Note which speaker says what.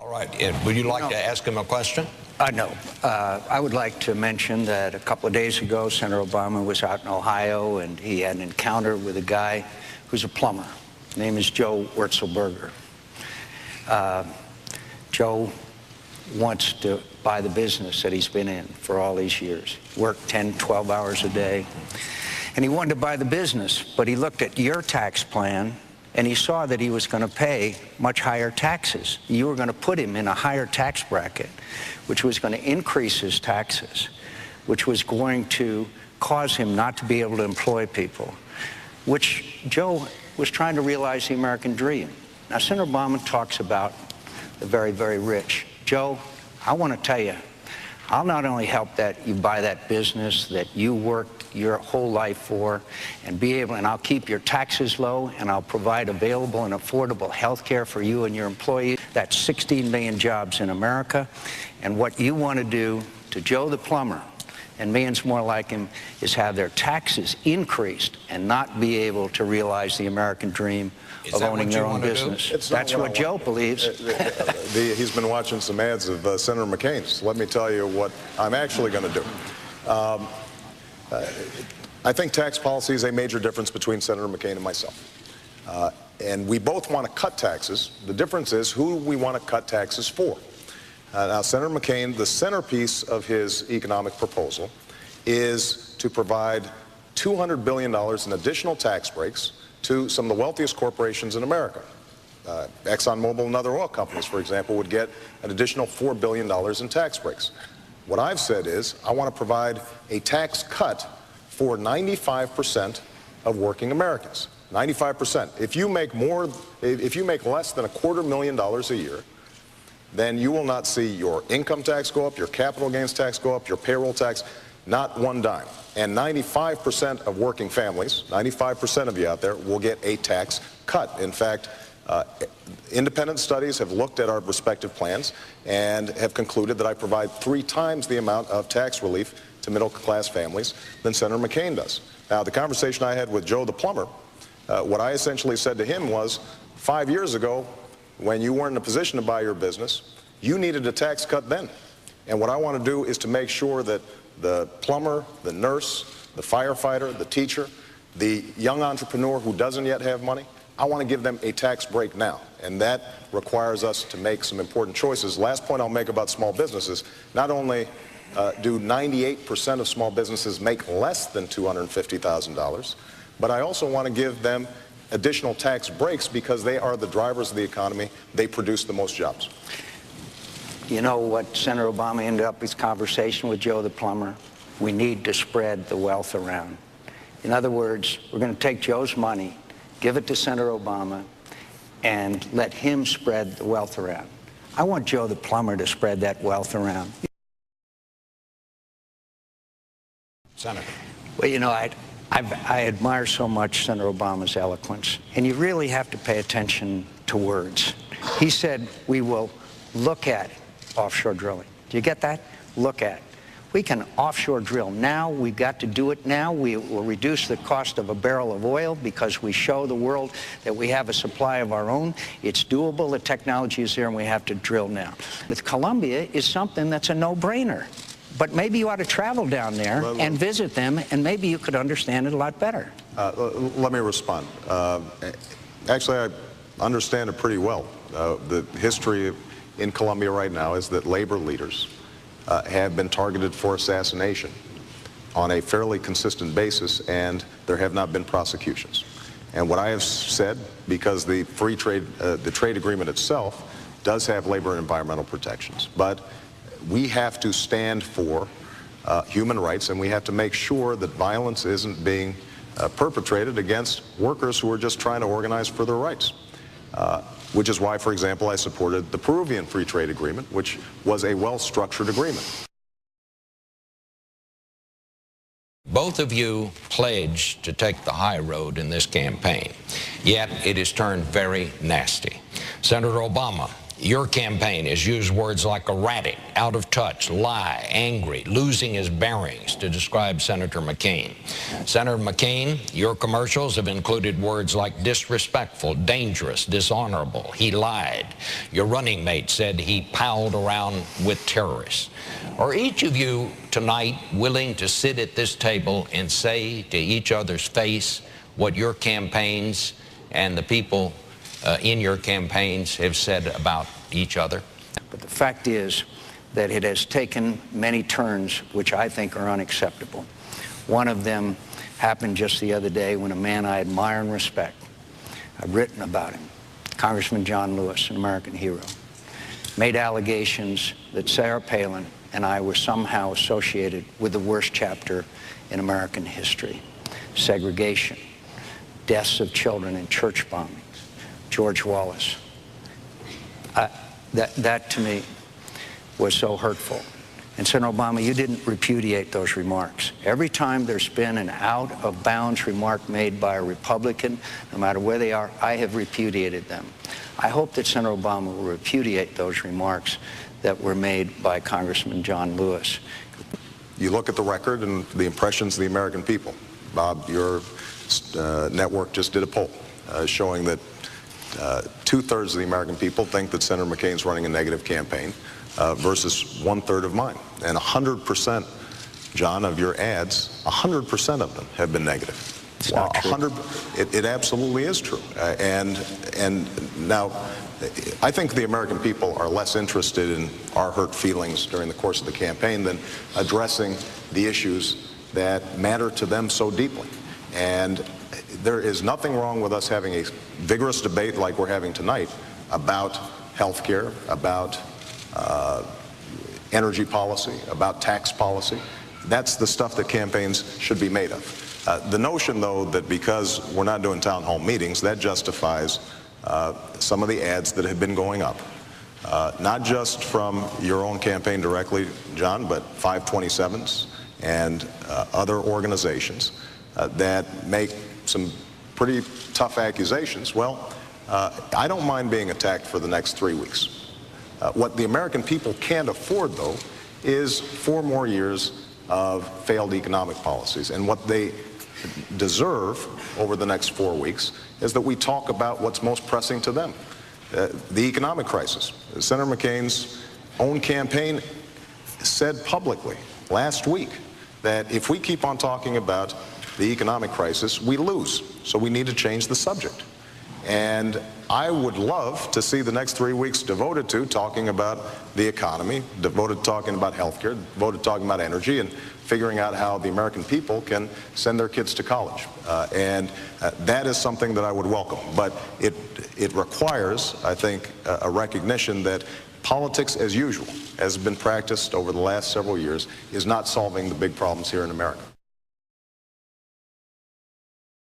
Speaker 1: All right. Would you like to ask him a question?
Speaker 2: No. I would like to mention that a couple of days ago, Senator Obama was out in Ohio, and he had an encounter with a guy who's a plumber. His name is Joe Wurzelberger. Joe wants to buy the business that he's been in for all these years. Worked 10, 12 hours a day. And he wanted to buy the business, but he looked at your tax plan, and he saw that he was going to pay much higher taxes. You were going to put him in a higher tax bracket, which was going to increase his taxes, which was going to cause him not to be able to employ people, which Joe was trying to realize the American dream. Now, Senator Obama talks about the very, very rich. Joe, I want to tell you, I'll not only help that you buy that business that you worked your whole life for and I'll keep your taxes low, and I'll provide available and affordable health care for you and your employees. That's 16 million jobs in America. And what you want to do to Joe the plumber and millions more like him is have their taxes increased and not be able to realize the American dream of owning their own business. That's what Joe believes.
Speaker 3: He's been watching some ads of Senator McCain. So let me tell you what I'm actually going to do. I think tax policy is a major difference between Senator McCain and myself. And we both want to cut taxes. The difference is who we want to cut taxes for. Now, Senator McCain, the centerpiece of his economic proposal is to provide $200 billion in additional tax breaks to some of the wealthiest corporations in America. ExxonMobil and other oil companies, for example, would get an additional $4 billion in tax breaks. What I've said is I want to provide a tax cut for 95% of working Americans. 95%. If you make less than $250,000 a year, then you will not see your income tax go up, your capital gains tax go up, your payroll tax, not one dime. And 95% of working families, 95% of you out there, will get a tax cut. In fact, independent studies have looked at our respective plans and have concluded that I provide 3 times the amount of tax relief to middle-class families than Senator McCain does. Now, the conversation I had with Joe the plumber, what I essentially said to him was, 5 years ago, when you weren't in a position to buy your business, you needed a tax cut then. And what I want to do is to make sure that the plumber, the nurse, the firefighter, the teacher, the young entrepreneur who doesn't yet have money, I want to give them a tax break now, and that requires us to make some important choices. Last point I'll make about small businesses, not only do 98% of small businesses make less than $250,000, but I also want to give them additional tax breaks because they are the drivers of the economy. They produce the most jobs.
Speaker 2: You know what Senator Obama ended up his conversation with Joe the plumber? We need to spread the wealth around. In other words, we're going to take Joe's money, give it to Senator Obama, and let him spread the wealth around. I want Joe the plumber to spread that wealth around.
Speaker 1: Senator.
Speaker 2: Well, you know, I admire so much Senator Obama's eloquence, and you really have to pay attention to words. He said, we will look at offshore drilling. Do you get that? Look at. We can offshore drill now. We've got to do it now. We will reduce the cost of a barrel of oil because we show the world that we have a supply of our own. It's doable. The technology is there, and we have to drill now. With Colombia is something that's a no-brainer. But maybe you ought to travel down there and visit them, and maybe you could understand it a lot better.
Speaker 3: Let me respond. Actually, I understand it pretty well. The history in Colombia right now is that labor leaders have been targeted for assassination on a fairly consistent basis, and there have not been prosecutions. And what I have said, because the free trade, the trade agreement itself does have labor and environmental protections, but we have to stand for human rights, and we have to make sure that violence isn't being perpetrated against workers who are just trying to organize for their rights. Which is why, for example, I supported the Peruvian free trade agreement, which was a well-structured agreement.
Speaker 1: Both of you pledged to take the high road in this campaign, yet it has turned very nasty. Senator Obama Your campaign has used words like erratic, out of touch, lie, angry, losing his bearings to describe Senator McCain. Senator McCain, your commercials have included words like disrespectful, dangerous, dishonorable. He lied. Your running mate said he palled around with terrorists. Are each of you tonight willing to sit at this table and say to each other's face what your campaigns and the people in your campaigns have said about each other?
Speaker 2: But the fact is that it has taken many turns which I think are unacceptable. One of them happened just the other day when a man I admire and respect, I've written about him, Congressman John Lewis, an American hero, made allegations that Sarah Palin and I were somehow associated with the worst chapter in American history: segregation, deaths of children in church bombings, George Wallace. That to me was so hurtful. And Senator Obama, you didn't repudiate those remarks. Every time there's been an out-of-bounds remark made by a Republican, no matter where they are, I have repudiated them. I hope that Senator Obama will repudiate those remarks that were made by Congressman John Lewis.
Speaker 3: You look at the record and the impressions of the American people. Bob, your network just did a poll showing that 2/3 of the American people think that Senator McCain's running a negative campaign versus 1/3 of mine. And 100%, John, of your ads, 100% of them have been negative.
Speaker 2: It's not true.
Speaker 3: It absolutely is true. And now, I think the American people are less interested in our hurt feelings during the course of the campaign than addressing the issues that matter to them so deeply. And there is nothing wrong with us having a vigorous debate like we're having tonight about health care, about energy policy, about tax policy. That's the stuff that campaigns should be made of. The notion, though, that because we're not doing town hall meetings, that justifies some of the ads that have been going up, not just from your own campaign directly, John, but 527s and other organizations that make some pretty tough accusations. Well, I don't mind being attacked for the next 3 weeks. What the American people can't afford, though, is 4 more years of failed economic policies. And what they deserve over the next 4 weeks is that we talk about what's most pressing to them. The economic crisis. Senator McCain's own campaign said publicly last week that if we keep on talking about the economic crisis, we lose. So we need to change the subject. And I would love to see the next 3 weeks devoted to talking about the economy, devoted to talking about healthcare, devoted to talking about energy, and figuring out how the American people can send their kids to college. That is something that I would welcome. But it requires, I think, a recognition that politics as usual, as has been practiced over the last several years, is not solving the big problems here in America.